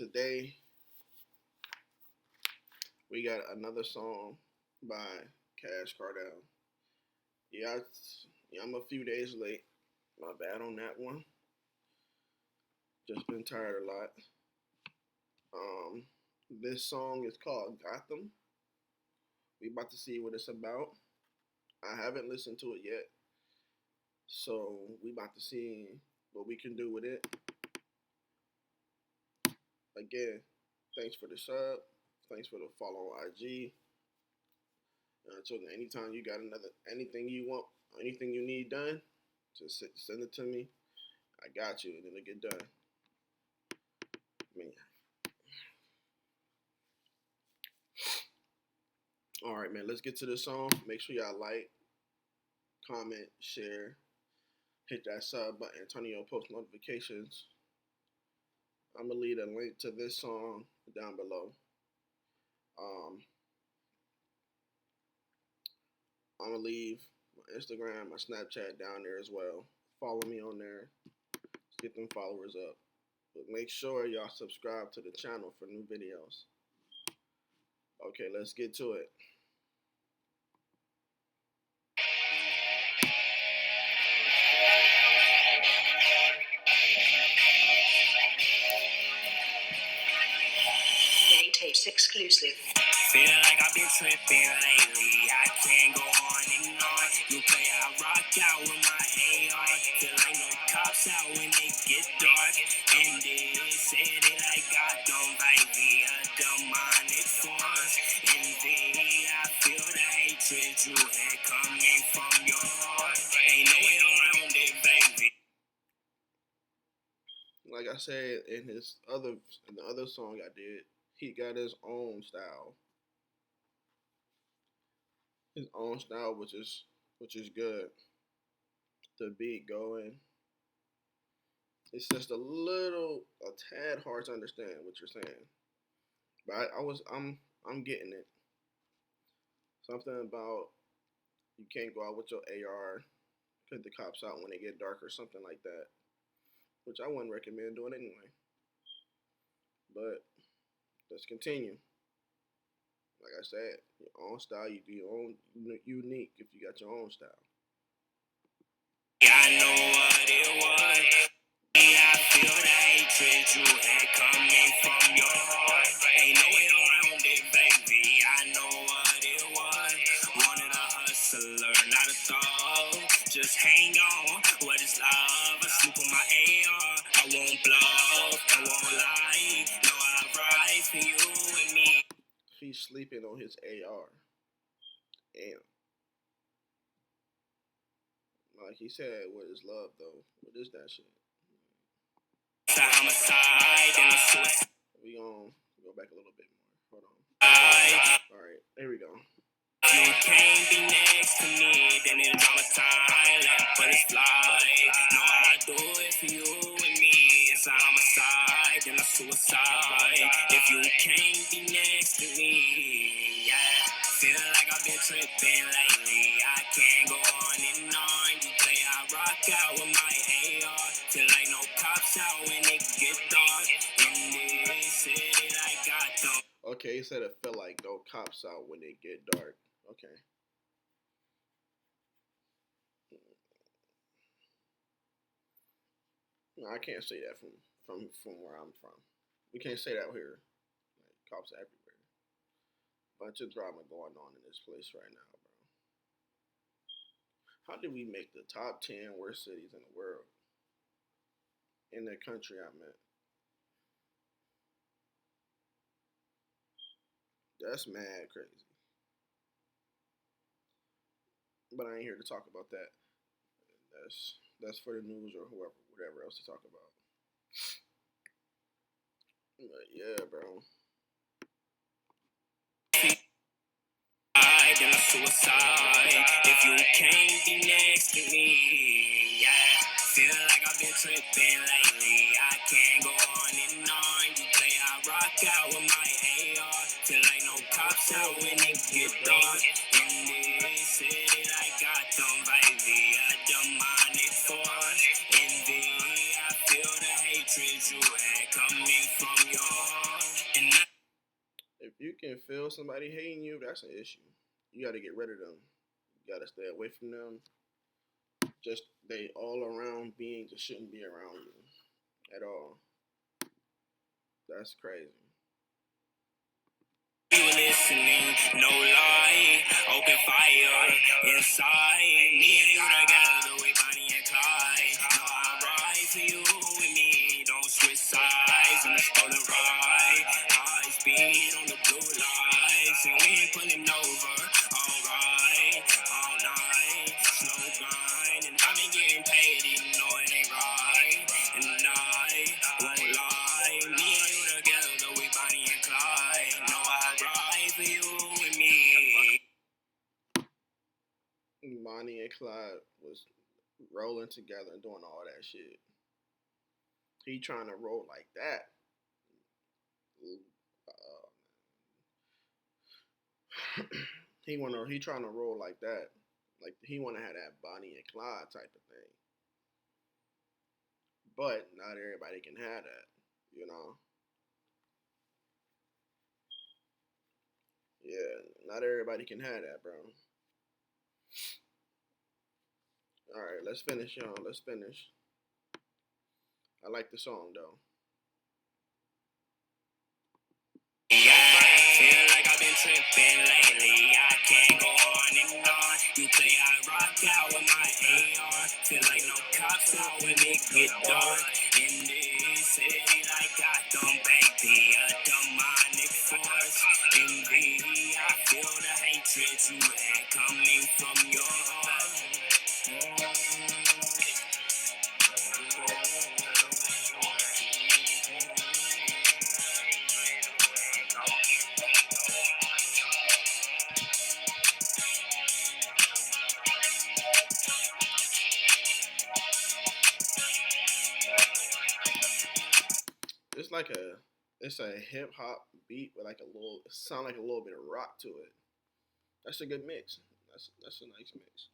Today we got another song by KashCardell. Yeah, I'm a few days late. My bad on that one. Just been tired a lot. Um, this song is called Gotham. We about to see what it's about. I haven't listened to it yet, so we about to see what we can do with it. Again, thanks for the sub. Thanks for the follow on IG. So anytime you got anything you want, anything you need done, just send it to me. I got you, and it'll get done. Man. All right, man. Let's get to the song. Make sure y'all like, comment, share, hit that sub button, turn on your post notifications. I'm gonna leave a link to this song down below. I'm gonna leave my Instagram, my Snapchat down there as well. Follow me on there. Let's get them followers up. But make sure y'all subscribe to the channel for new videos. Okay, let's get to it. Tapes exclusive. Feel like I've been tripping lately. I can't go on and on. You play, I rock out with my AR. Feel like no cops out when they get dark. And they said it like Gotham, baby. A demonic force. Envy, I feel the hatred you had coming from your heart. Ain't no way around it, baby. Like I said in the other song I did, he got his own style. His own style, which is good. The beat going. It's just a tad hard to understand what you're saying. But I'm getting it. Something about you can't go out with your AR, put the cops out when they get dark or something like that. Which I wouldn't recommend doing anyway. But let's continue. Like I said, your own style, you do your own unique if you got your own style. Yeah, I know what it was. Yeah, I feel the hatred you had coming from your heart. Ain't no way around it, baby. I know what it was. Wanted a hustler, not a thug. Just hang on. What is love? I sleep with my AR. I won't blow. I won't lie. No, I ride for you and me. He's sleeping on his AR. Damn. Like he said, what is love though? What is that shit? We gonna go back a little bit more. Hold on. Alright, here we go. You can't be next to me, then it's all the time. But it's fly. No, I do it for you and me. It's a homicide and a suicide. If you can't be next to me, yeah. Feel like I've been tripping lately. I can't go on and on. You play, I rock out with my AR. Feel like no cops out when it get dark. In this city, like I don't. Okay, he said it felt like no cops out when it get dark. Okay. No, I can't say that from where I'm from. We can't say that here. Like, cops everywhere. Bunch of drama going on in this place right now, bro. How did we make the top 10 worst cities in the world? In the country I'm in. That's mad crazy. But I ain't here to talk about that. That's for the news or whatever else to talk about. But yeah, bro. And a suicide. If you can't be next to me, yeah. Feel like I've been tripping lately. I can't go on and on. You play, I rock out with my AR. Feel like no cops out when it get dark. In this city, like Gotham, baby. A demonic force. Envy, I feel the hatred you had coming from your heart. You can feel somebody hating you. That's an issue. You got to get rid of them. You got to stay away from them. Just they all around beings that shouldn't be around you at all. That's crazy. You listening, no lie, open fire inside. Me and you together, we Bonnie and Clyde. No, I ride for you and me, don't switch sides in the stolen ride. High speed on the blue lights, and we ain't pulling over. Alright, all night, slow grind, and I've been getting paid, even though it ain't right. And I won't lie, me and you together, we Bonnie and Clyde. No, I ride for you and me. Bonnie and Clyde was rolling together and doing all that shit. He trying to roll like that. He trying to roll like that. Like he wanna have that Bonnie and Clyde type of thing. But not everybody can have that, you know. Yeah, not everybody can have that, bro. All right, let's finish, y'all. Let's finish. I like the song though. Feel like I've been tripping lately. I can't go on and on. You play, I rock out with my AR. Feel like no cops out when it get dark. In this city like Gotham, baby, a demonic force. Envy, I feel the hatred you had coming from your heart. It's like it's a hip hop beat with like a little sound like a little bit of rock to it. That's a good mix. That's a nice mix.